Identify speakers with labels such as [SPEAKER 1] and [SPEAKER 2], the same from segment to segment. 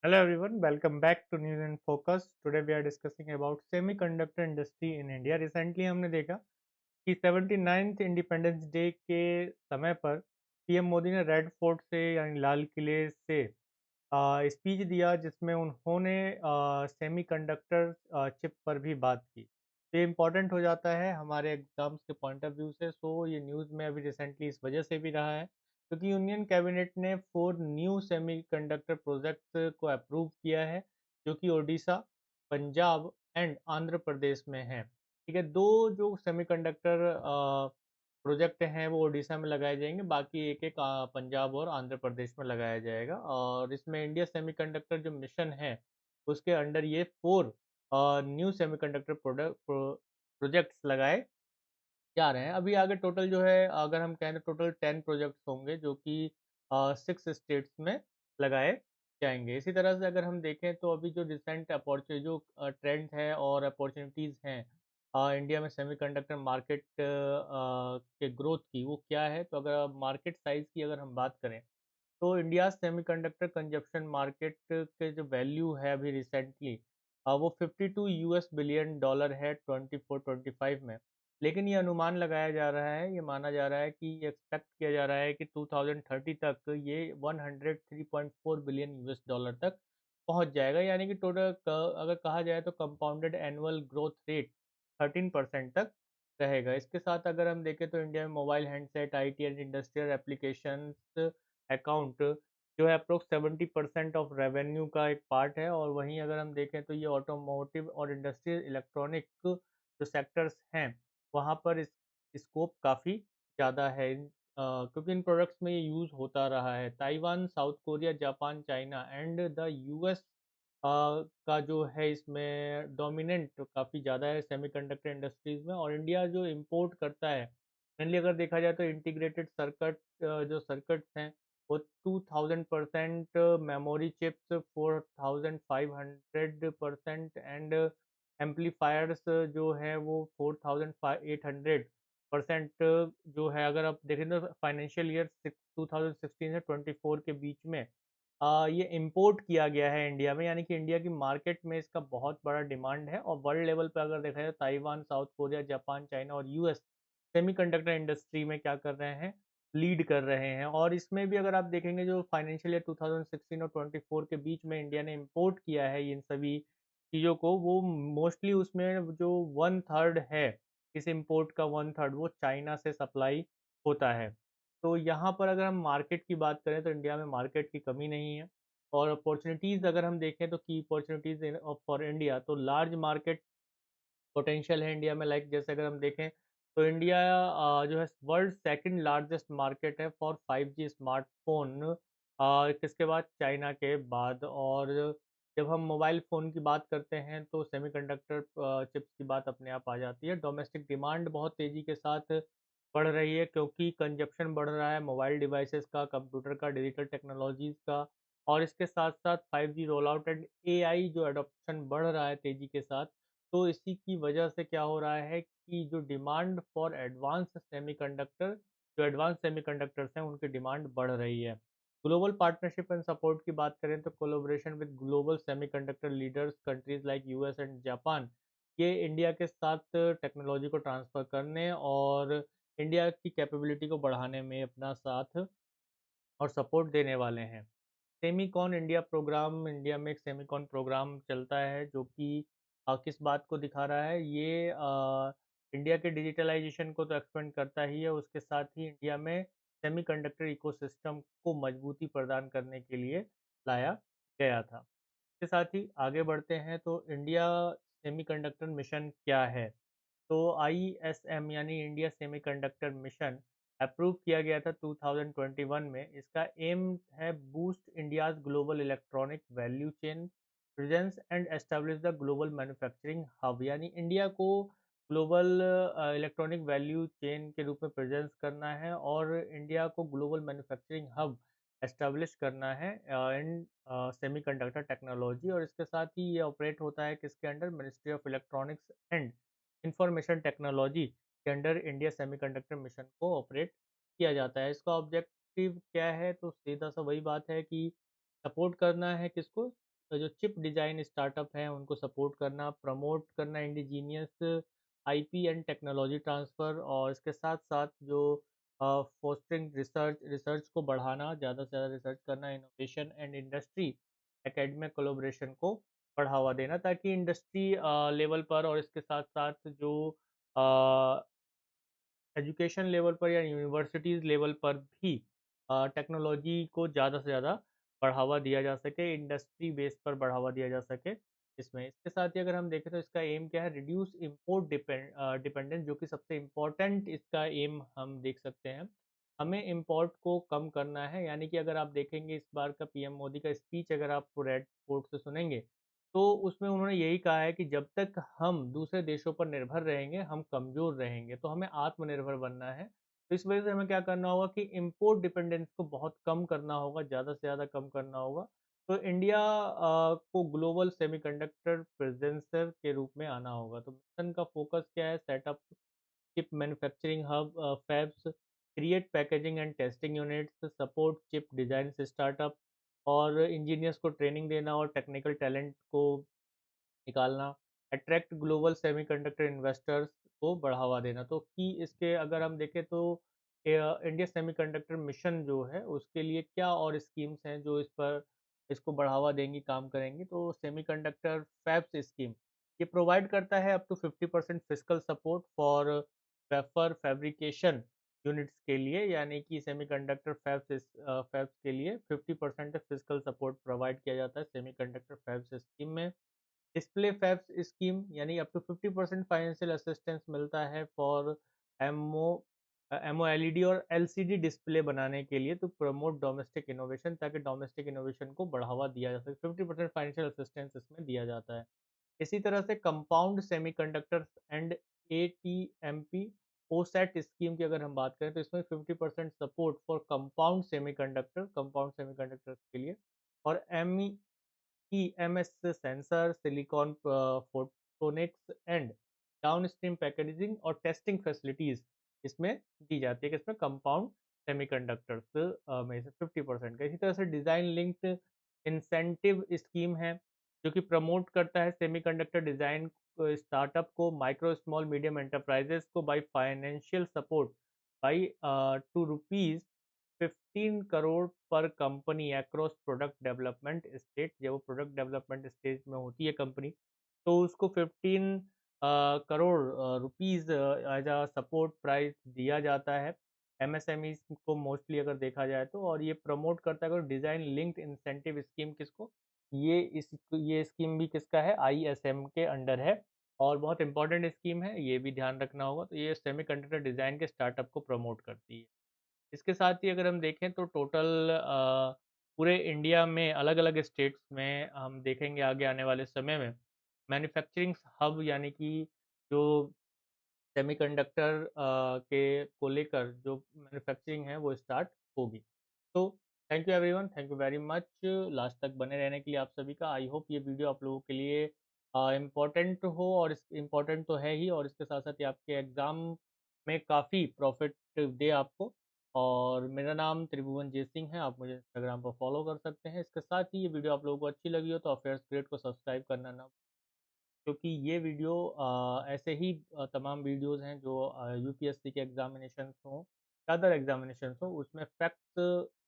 [SPEAKER 1] Hello everyone, welcome back to News in Focus. Today we are discussing about semiconductor industry in India. Recently हमने देखा कि 79th independence day के समय पर PM Modi ने red fort से यानी लाल किले से स्पीच दिया जिसमें उन्होंने सेमीकंडक्टर चिप पर भी बात की। तो ये इम्पोर्टेंट हो जाता है हमारे एग्जाम्स के पॉइंट ऑफ व्यू से। सो ये न्यूज़ में अभी रिसेंटली इस वजह से भी रहा है क्योंकि यूनियन कैबिनेट ने 4 न्यू सेमीकंडक्टर प्रोजेक्ट्स को अप्रूव किया है जो कि ओडिशा, पंजाब एंड आंध्र प्रदेश में है। ठीक है, दो जो सेमीकंडक्टर प्रोजेक्ट हैं वो उड़ीसा में लगाए जाएंगे, बाकी एक-एक पंजाब और आंध्र प्रदेश में लगाया जाएगा। और इसमें इंडिया सेमीकंडक्टर जो मिशन है, उसके अंडर ये 4 न्यू सेमीकंडक्टर प्रोजेक्ट्स लगाए जा रहे हैं। अभी आगे टोटल जो है अगर हम कहें तो टोटल 10 प्रोजेक्ट्स होंगे जो कि 6 स्टेट्स में लगाए जाएँगे। इसी तरह से अगर हम देखें तो अभी जो रिसेंट जो ट्रेंड है और अपॉर्च्युनिटीज़ हैं इंडिया में सेमीकंडक्टर मार्केट के ग्रोथ की, वो क्या है? तो अगर मार्केट साइज़ की अगर हम बात करें तो इंडिया सेमीकंडक्टर कंजप्शन मार्केट के जो वैल्यू है अभी रिसेंटली वो 52 यूएस बिलियन डॉलर है 24-25 में। लेकिन ये अनुमान लगाया जा रहा है, ये माना जा रहा है कि ये एक्सपेक्ट किया जा रहा है कि 2030 तक ये 103.4 बिलियन यूएस डॉलर तक पहुंच जाएगा, यानी कि अगर कहा जाए तो कंपाउंडेड एनुअल ग्रोथ रेट 13% तक रहेगा। इसके साथ अगर हम देखें तो इंडिया में mobile handset, IT and industrial applications account जो है अप्रोक्स 70% ऑफ रेवेन्यू का एक पार्ट है। और वहीं अगर हम देखें तो ये ऑटोमोटिव और इंडस्ट्रियल इलेक्ट्रॉनिक जो सेक्टर्स हैं वहाँ पर इस स्कोप काफ़ी ज़्यादा है क्योंकि इन प्रोडक्ट्स में ये यूज़ होता रहा है। Taiwan, south Korea, Japan, China and the US का जो है इसमें डोमिनेंट काफ़ी ज़्यादा है सेमीकंडक्टर इंडस्ट्रीज़ में। और इंडिया जो इंपोर्ट करता है मेनली अगर देखा जाए तो इंटीग्रेटेड सर्किट जो सर्किट्स हैं वो 2000% मेमोरी चिप्स, 4500% एंड एम्पलीफायर्स जो है वो 4800% जो है। अगर आप देखें तो फाइनेंशियल ईयर 2016 से 24 के बीच में ये इंपोर्ट किया गया है इंडिया में, यानी कि इंडिया की मार्केट में इसका बहुत बड़ा डिमांड है। और वर्ल्ड लेवल पे अगर देखा जाए Taiwan, south Korea, Japan, China और यूएस सेमीकंडक्टर इंडस्ट्री में क्या कर रहे हैं, लीड कर रहे हैं। और इसमें भी अगर आप देखेंगे जो फाइनेंशियल ईयर 2016 और 24 के बीच में इंडिया ने इंपोर्ट किया है इन सभी चीज़ों को, वो मोस्टली उसमें जो वन थर्ड है, इस इंपोर्ट का वन थर्ड वो चाइना से सप्लाई होता है। तो यहाँ पर अगर हम मार्केट की बात करें तो इंडिया में मार्केट की कमी नहीं है। और अपॉर्चुनिटीज़ अगर हम देखें तो की अपॉर्चुनिटीज़ फॉर इंडिया तो लार्ज मार्केट पोटेंशियल है इंडिया में। लाइक जैसे अगर हम देखें तो इंडिया जो है वर्ल्ड सेकंड लार्जेस्ट मार्केट है फॉर 5G स्मार्टफोन, किसके बाद, चाइना के बाद। और जब हम मोबाइल फ़ोन की बात करते हैं तो सेमीकंडक्टर चिप्स की बात अपने आप आ जाती है। डोमेस्टिक डिमांड बहुत तेज़ी के साथ बढ़ रही है क्योंकि कंजप्शन बढ़ रहा है मोबाइल डिवाइसेस का, कंप्यूटर का, डिजिटल टेक्नोलॉजीज़ का। और इसके साथ-साथ 5G roll out and AI जो एडॉप्शन बढ़ रहा है तेज़ी के साथ। तो इसी की वजह से क्या हो रहा है कि जो डिमांड फॉर एडवांस सेमीकंडक्टर्स हैं उनकी डिमांड बढ़ रही है। ग्लोबल पार्टनरशिप एंड सपोर्ट की बात करें तो collaboration with global semiconductor leaders countries like US and Japan, ये इंडिया के साथ टेक्नोलॉजी को ट्रांसफ़र करने और इंडिया की कैपेबिलिटी को बढ़ाने में अपना साथ और सपोर्ट देने वाले हैं। सेमीकॉन इंडिया प्रोग्राम, इंडिया में एक सेमीकॉन प्रोग्राम चलता है जो कि किस बात को दिखा रहा है, ये इंडिया के डिजिटलाइजेशन को तो एक्सपेंड करता ही है, उसके साथ ही इंडिया में सेमीकंडक्टर इकोसिस्टम को मजबूती प्रदान करने के लिए लाया गया था। इसके साथ ही आगे बढ़ते हैं तो इंडिया सेमीकंडक्टर मिशन क्या है? तो आईएसएम यानी इंडिया सेमीकंडक्टर मिशन अप्रूव किया गया था 2021 में। इसका एम है boost India's global electronic value chain presence and establish the global manufacturing hub, यानी इंडिया को ग्लोबल इलेक्ट्रॉनिक वैल्यू चेन के रूप में प्रेजेंस करना है और इंडिया को ग्लोबल मैन्युफैक्चरिंग हब एस्टेब्लिश करना है इन सेमीकंडक्टर टेक्नोलॉजी। और इसके साथ ही ये ऑपरेट होता है किसके under, ministry of electronics and information technology के अंडर इंडिया सेमीकंडक्टर मिशन को ऑपरेट किया जाता है। इसका ऑब्जेक्टिव क्या है? तो सीधा सा वही बात है कि सपोर्ट करना है किसको, जो चिप डिज़ाइन स्टार्टअप हैं उनको सपोर्ट करना, प्रमोट करना indigenous IP and technology transfer, और इसके साथ-साथ जो फोस्टरिंग रिसर्च को बढ़ाना, ज़्यादा से ज़्यादा रिसर्च करना, innovation and industry academic collaboration को बढ़ावा देना, ताकि इंडस्ट्री लेवल पर और इसके साथ-साथ जो अ, एजुकेशन लेवल पर या यूनिवर्सिटीज़ लेवल पर भी टेक्नोलॉजी को ज़्यादा से ज़्यादा बढ़ावा दिया जा सके, इंडस्ट्री बेस पर बढ़ावा दिया जा सके इसमें। इसके साथ ही अगर हम देखें तो इसका एम क्या है, रिड्यूस इम्पोर्ट डिपेंडेंस, जो कि सबसे इम्पोर्टेंट इसका एम हम देख सकते हैं। हमें इम्पोर्ट को कम करना है, यानी कि अगर आप देखेंगे इस बार का पीएम मोदी का स्पीच अगर आप रेड फोर्ट से सुनेंगे, तो उसमें उन्होंने यही कहा है कि जब तक हम दूसरे देशों पर निर्भर रहेंगे, हम कमज़ोर रहेंगे, तो हमें आत्मनिर्भर बनना है। तो इस वजह से हमें क्या करना होगा कि इम्पोर्ट डिपेंडेंस को बहुत कम करना होगा, ज़्यादा से ज़्यादा कम करना होगा। तो इंडिया को ग्लोबल सेमीकंडक्टर प्रेज़ेंसर के रूप में आना होगा। तो मिशन का फ़ोकस क्या है? Setup chip manufacturing hub, fabs, create packaging and testing units, support chip design startup, और इंजीनियर्स को ट्रेनिंग देना और टेक्निकल टैलेंट को निकालना, अट्रैक्ट ग्लोबल सेमीकंडक्टर इन्वेस्टर्स को बढ़ावा देना। तो की इसके अगर हम देखें तो इंडिया सेमीकंडक्टर मिशन जो है उसके लिए क्या और स्कीम्स हैं जो इस पर इसको बढ़ावा देंगी, काम करेंगी। तो सेमीकंडक्टर फैब्स स्कीम ये प्रोवाइड करता है up to 50% physical support for wafer fabrication units के लिए, यानी कि सेमीकंडक्टर फैब्स के लिए 50% फिजिकल सपोर्ट प्रोवाइड किया जाता है सेमीकंडक्टर फैब्स स्कीम में। डिस्प्ले फैब्स स्कीम यानी अप टू 50% फाइनेंशियल असिस्टेंस मिलता है फॉर एमओ एमओएलईडी और एलसीडी डिस्प्ले बनाने के लिए, तो प्रमोट डोमेस्टिक इनोवेशन, ताकि डोमेस्टिक इनोवेशन को बढ़ावा दिया जा सके। 50% फाइनेंशियल असिस्टेंस इसमें दिया जाता है। इसी तरह से compound semiconductors and ATMP OSAT scheme की अगर हम बात करें तो इसमें 50% सपोर्ट फॉर कंपाउंड सेमीकंडक्टर्स के लिए, और EMS sensor, silicon photonics and downstream packaging और टेस्टिंग फैसिलिटीज इसमें दी जाती है, कि इसमें कंपाउंड सेमीकंडक्टर्स में से 50% का। इसी तरह से डिज़ाइन लिंक्ड इंसेंटिव स्कीम है जो कि प्रमोट करता है सेमीकंडक्टर डिज़ाइन स्टार्टअप को, माइक्रो स्मॉल मीडियम एंटरप्राइजेस को by financial support by to rupees 15 crore per company across product development stage. जब वो प्रोडक्ट डेवलपमेंट स्टेज में होती है कंपनी, तो उसको 15 crore rupees as a support price दिया जाता है एमएसएमई को मोस्टली अगर देखा जाए तो। और ये प्रमोट करता है डिज़ाइन लिंक्ड इंसेंटिव स्कीम किसको, ये स्कीम भी किसका है, आईएसएम के अंडर है, और बहुत इंपॉर्टेंट स्कीम है, ये भी ध्यान रखना होगा। तो ये सेमीकंडक्टर डिज़ाइन के स्टार्टअप को प्रमोट करती है। इसके साथ ही अगर हम देखें तो टोटल पूरे इंडिया में अलग-अलग स्टेट्स में हम देखेंगे आगे आने वाले समय में मैन्युफैक्चरिंग हब, यानी कि जो सेमीकंडक्टर के को लेकर जो मैन्युफैक्चरिंग है वो स्टार्ट होगी। तो thank you everyone, thank you very much last तक बने रहने के लिए आप सभी का। आई होप ये वीडियो आप लोगों के लिए इम्पोर्टेंट हो, और इस इम्पोर्टेंट तो है ही, और इसके साथ साथ ये आपके एग्ज़ाम में काफ़ी प्रॉफिट दे आपको। और मेरा नाम त्रिभुवन जय सिंह है, आप मुझे इंस्टाग्राम पर फॉलो कर सकते हैं। इसके साथ ही ये वीडियो आप लोगों को अच्छी लगी हो तो अफेयर्स ग्रेड को सब्सक्राइब करना ना, क्योंकि ये वीडियो ऐसे ही तमाम वीडियोज़ हैं जो यूपीएससी के एग्जामिनेशंस हों, अदर एग्जामिनेशंस हों, उसमें फैक्ट्स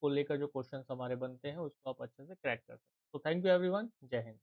[SPEAKER 1] को लेकर जो क्वेश्चंस हमारे बनते हैं उसको आप अच्छे से क्रैक कर सकते हैं। तो थैंक यू एवरीवन, जय हिंद।